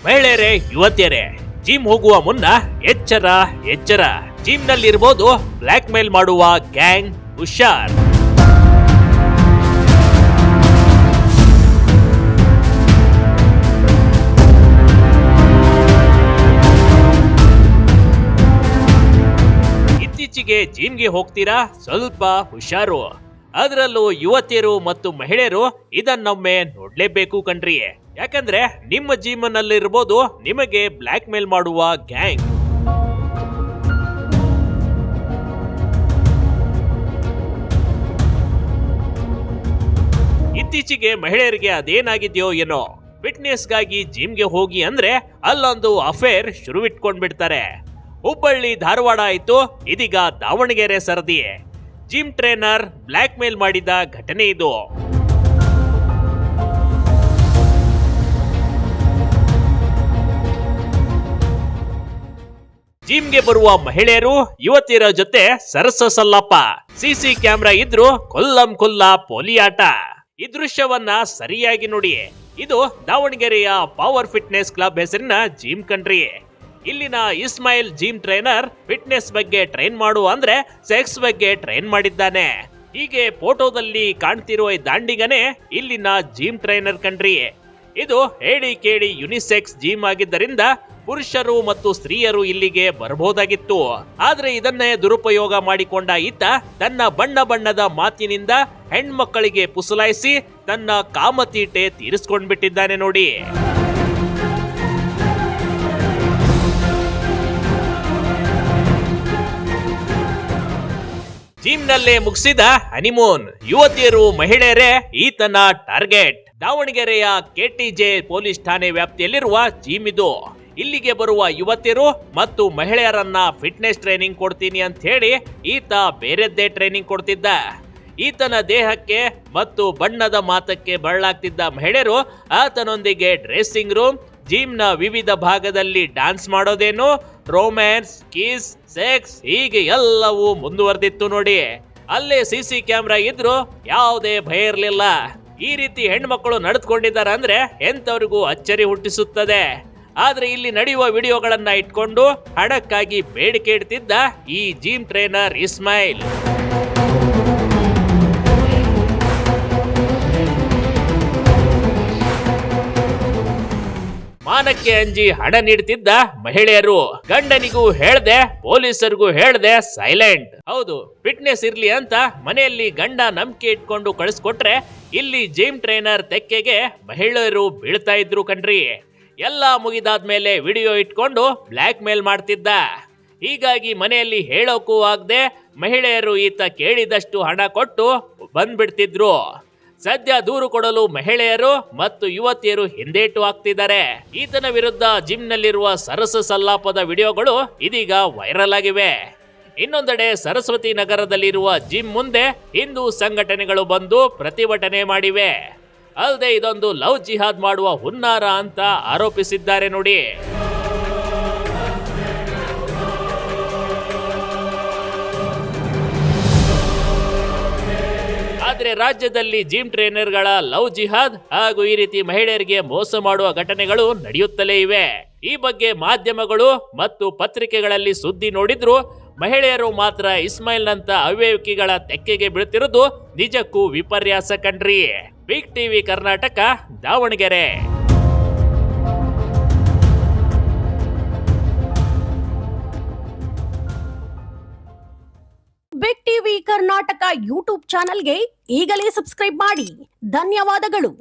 ಮಹಿಳೆಯರೇ, ಯುವತಿಯರೇ, ಜಿಮ್ ಹೋಗುವ ಮುನ್ನ ಎಚ್ಚರ ಎಚ್ಚರ. ಜಿಮ್ ನಲ್ಲಿರ್ಬೋದು ಬ್ಲಾಕ್ ಮೇಲ್ ಮಾಡುವ ಗ್ಯಾಂಗ್. ಹುಷಾರ್. ಇತ್ತೀಚೆಗೆ ಜಿಮ್ಗೆ ಹೋಗ್ತೀರಾ? ಸ್ವಲ್ಪ ಹುಷಾರು. ಅದರಲ್ಲೂ ಯುವತಿಯರು ಮತ್ತು ಮಹಿಳೆಯರು ಇದನ್ನೊಮ್ಮೆ ನೋಡ್ಲೇಬೇಕು ಕಣ್ರಿ. ಯಾಕಂದ್ರೆ ನಿಮ್ಮ ಜಿಮ್ ನಲ್ಲಿರ್ಬೋದು ನಿಮಗೆ ಬ್ಲಾಕ್ ಮೇಲ್ ಮಾಡುವ ಗ್ಯಾಂಗ್. ಇತ್ತೀಚೆಗೆ ಮಹಿಳೆಯರಿಗೆ ಅದೇನಾಗಿದೆಯೋ ಏನೋ, ಫಿಟ್ನೆಸ್ಗಾಗಿ ಜಿಮ್ಗೆ ಹೋಗಿ ಅಂದ್ರೆ ಅಲ್ಲೊಂದು ಅಫೇರ್ ಶುರುವಿಟ್ಕೊಂಡ್ಬಿಡ್ತಾರೆ. ಹುಬ್ಬಳ್ಳಿ ಧಾರವಾಡ ಆಯ್ತು, ಇದೀಗ ದಾವಣಗೆರೆ ಸರದಿ. ಜಿಮ್ ಟ್ರೇನರ್ ಬ್ಲಾಕ್ ಮೇಲ್ ಮಾಡಿದ ಘಟನೆ ಇದು. ಜಿಮ್ಗೆ ಬರುವ ಮಹಿಳೆಯರು ಯುವತಿಯರ ಜೊತೆ ಸರಸ ಸಲ್ಲಪ್ಪ. ಸಿಸಿ ಕ್ಯಾಮೆರಾ ಇದ್ರು ಕೊಲ್ಲಂ ಕೊಲ್ಲ ಪೋಲಿಯಾಟ. ಈ ದೃಶ್ಯವನ್ನ ಸರಿಯಾಗಿ ನೋಡಿ. ಇದು ದಾವಣಗೆರೆಯ ಪವರ್ ಫಿಟ್ನೆಸ್ ಕ್ಲಬ್ ಹೆಸರಿನ ಜಿಮ್ ಕಣ್ರಿ. ಇಲ್ಲಿನ ಇಸ್ಮಾಯಿಲ್ ಜಿಮ್ ಟ್ರೈನರ್ ಫಿಟ್ನೆಸ್ ಬಗ್ಗೆ ಟ್ರೈನ್ ಮಾಡುವ ಅಂದ್ರೆ ಸೆಕ್ಸ್ ಬಗ್ಗೆ ಟ್ರೈನ್ ಮಾಡಿದ್ದಾನೆ. ಹೀಗೆ ಫೋಟೋದಲ್ಲಿ ಕಾಣ್ತಿರುವ ದಾಂಡಿಗನೇ ಇಲ್ಲಿನ ಜಿಮ್ ಟ್ರೈನರ್ ಕಣ್ರಿ. ಇದು ಹೇಳಿ ಕೇಳಿ ಯುನಿಸೆಕ್ಸ್ ಜಿಮ್ ಆಗಿದ್ದರಿಂದ ಪುರುಷರು ಮತ್ತು ಸ್ತ್ರೀಯರು ಇಲ್ಲಿಗೆ ಬರಬಹುದಾಗಿತ್ತು. ಆದ್ರೆ ಇದನ್ನೇ ದುರುಪಯೋಗ ಮಾಡಿಕೊಂಡ ಈತ ತನ್ನ ಬಣ್ಣ ಬಣ್ಣದ ಮಾತಿನಿಂದ ಹೆಣ್ಮಕ್ಕಳಿಗೆ ಪುಸಲಾಯಿಸಿ ತನ್ನ ಕಾಮತೀಟೆ ತೀರಿಸ್ಕೊಂಡ್ಬಿಟ್ಟಿದ್ದಾನೆ ನೋಡಿ. ಜಿಮ್ ನಲ್ಲೇ ಮುಗಿಸಿದ ಹನಿಮೂನ್. ಯುವತಿಯರು ಮಹಿಳೆಯರೇ ಈತನ ಟಾರ್ಗೆಟ್. ದಾವಣಗೆರೆಯ ಕೆಟಿಜೆ ಪೊಲೀಸ್ ಠಾಣೆ ವ್ಯಾಪ್ತಿಯಲ್ಲಿರುವ ಜಿಮ್ ಇದು. ಇಲ್ಲಿಗೆ ಬರುವ ಯುವತಿಯರು ಮತ್ತು ಮಹಿಳೆಯರನ್ನ ಫಿಟ್ನೆಸ್ ಟ್ರೈನಿಂಗ್ ಕೊಡ್ತೀನಿ ಅಂತ ಹೇಳಿ ಈತ ಬೇರೆದ್ದೇ ಟ್ರೈನಿಂಗ್ ಕೊಡ್ತಿದ್ದ. ಈತನ ದೇಹಕ್ಕೆ ಮತ್ತು ಬಣ್ಣದ ಮಾತಕ್ಕೆ ಬರಲಾಗ್ತಿದ್ದ ಮಹಿಳೆಯರು ಆತನೊಂದಿಗೆ ಡ್ರೆಸ್ಸಿಂಗ್ ರೂಮ್, ಜಿಮ್ನ ವಿವಿಧ ಭಾಗದಲ್ಲಿ ಡ್ಯಾನ್ಸ್ ಮಾಡೋದೇನು, ರೊಮ್ಯಾನ್ಸ್, ಕಿಸ್, ಸೆಕ್ಸ್ ಹೀಗೆ ಎಲ್ಲವೂ ಮುಂದುವರೆದಿತ್ತು ನೋಡಿ. ಅಲ್ಲೇ ಸಿಸಿ ಕ್ಯಾಮೆರಾ ಇದ್ರು ಯಾವುದೇ ಭಯ ಇರಲಿಲ್ಲ. ಈ ರೀತಿ ಹೆಣ್ಮಕ್ಳು ನಡೆದುಕೊಂಡಿದ್ದಾರೆ ಅಂದ್ರೆ ಎಂತವ್ರಿಗೂ ಅಚ್ಚರಿ ಹುಟ್ಟಿಸುತ್ತದೆ. ಆದ್ರೆ ಇಲ್ಲಿ ನಡೆಯುವ ವಿಡಿಯೋಗಳನ್ನ ಇಟ್ಕೊಂಡು ಹಣಕ್ಕಾಗಿ ಬೇಡಿಕೆ ಇಡ್ತಿದ್ದ ಈ ಜಿಮ್ ಟ್ರೈನರ್ ಇಸ್ಮಾಯಿಲ್. ಮಾನಕ್ಕೆ ಅಂಜಿ ಹಣ ನೀಡ್ತಿದ್ದ ಮಹಿಳೆಯರು. ಗಂಡನಿಗೂ ಹೇಳ್ದೆ, ಪೊಲೀಸರಿಗೂ ಹೇಳ್ದೆ, ಸೈಲೆಂಟ್. ಹೌದು, ಫಿಟ್ನೆಸ್ ಇರ್ಲಿ ಅಂತ ಮನೆಯಲ್ಲಿ ಗಂಡ ನಂಬಿಕೆ ಇಟ್ಕೊಂಡು ಕಳಿಸ್ಕೊಟ್ರೆ ಇಲ್ಲಿ ಜಿಮ್ ಟ್ರೈನರ್ ತೆಕ್ಕೆಗೆ ಮಹಿಳೆಯರು ಬೀಳ್ತಾ ಇದ್ರು ಕಣ್ರಿ. ಎಲ್ಲ ಮುಗಿದಾದ್ಮೇಲೆ ವಿಡಿಯೋ ಇಟ್ಕೊಂಡು ಬ್ಲಾಕ್ ಮೇಲ್ ಮಾಡ್ತಿದ್ದ. ಹೀಗಾಗಿ ಮನೆಯಲ್ಲಿ ಹೇಳೋಕ್ಕೂ ಆಗದೆ ಮಹಿಳೆಯರು ಈತ ಕೇಳಿದಷ್ಟು ಹಣ ಕೊಟ್ಟು ಬಂದ್ಬಿಡ್ತಿದ್ರು. ಸದ್ಯ ದೂರು ಕೊಡಲು ಮಹಿಳೆಯರು ಮತ್ತು ಯುವತಿಯರು ಹಿಂದೇಟು ಹಾಕ್ತಿದ್ದಾರೆ. ಈತನ ವಿರುದ್ಧ ಜಿಮ್ ನಲ್ಲಿರುವ ಸರಸ ಸಲ್ಲಾಪದ ವಿಡಿಯೋಗಳು ಇದೀಗ ವೈರಲ್ ಆಗಿವೆ. ಇನ್ನೊಂದೆಡೆ ಸರಸ್ವತಿ ನಗರದಲ್ಲಿರುವ ಜಿಮ್ ಮುಂದೆ ಹಿಂದೂ ಸಂಘಟನೆಗಳು ಬಂದು ಪ್ರತಿಭಟನೆ ಮಾಡಿವೆ. ಅಲ್ಲದೆ ಇದೊಂದು ಲವ್ ಜಿಹಾದ್ ಮಾಡುವ ಹುನ್ನಾರ ಅಂತ ಆರೋಪಿಸಿದ್ದಾರೆ ನೋಡಿ. ಆದ್ರೆ ರಾಜ್ಯದಲ್ಲಿ ಜಿಮ್ ಟ್ರೈನರ್ಗಳ ಲವ್ ಜಿಹಾದ್ ಹಾಗೂ ಈ ರೀತಿ ಮಹಿಳೆಯರಿಗೆ ಮೋಸ ಮಾಡುವ ಘಟನೆಗಳು ನಡೆಯುತ್ತಲೇ ಇವೆ. ಈ ಬಗ್ಗೆ ಮಾಧ್ಯಮಗಳು ಮತ್ತು ಪತ್ರಿಕೆಗಳಲ್ಲಿ ಸುದ್ದಿ ನೋಡಿದ್ರು ಮಹಿಳೆಯರು ಮಾತ್ರ ಇಸ್ಮಾಯಿಲ್ ನಂತ ಅವ್ಯವಕಿಗಳ ತೆಕ್ಕೆಗೆ ಬೀಳ್ತಿರೋದು ನಿಜಕ್ಕೂ ವಿಪರ್ಯಾಸ ಕಣ್ರಿ. Big TV Karnataka, Davanagere. Big TV Karnataka YouTube ಚಾನೆಲ್ಗೆ ಈಗಲೇ ಸಬ್ಸ್ಕ್ರೈಬ್ ಮಾಡಿ. ಧನ್ಯವಾದಗಳು.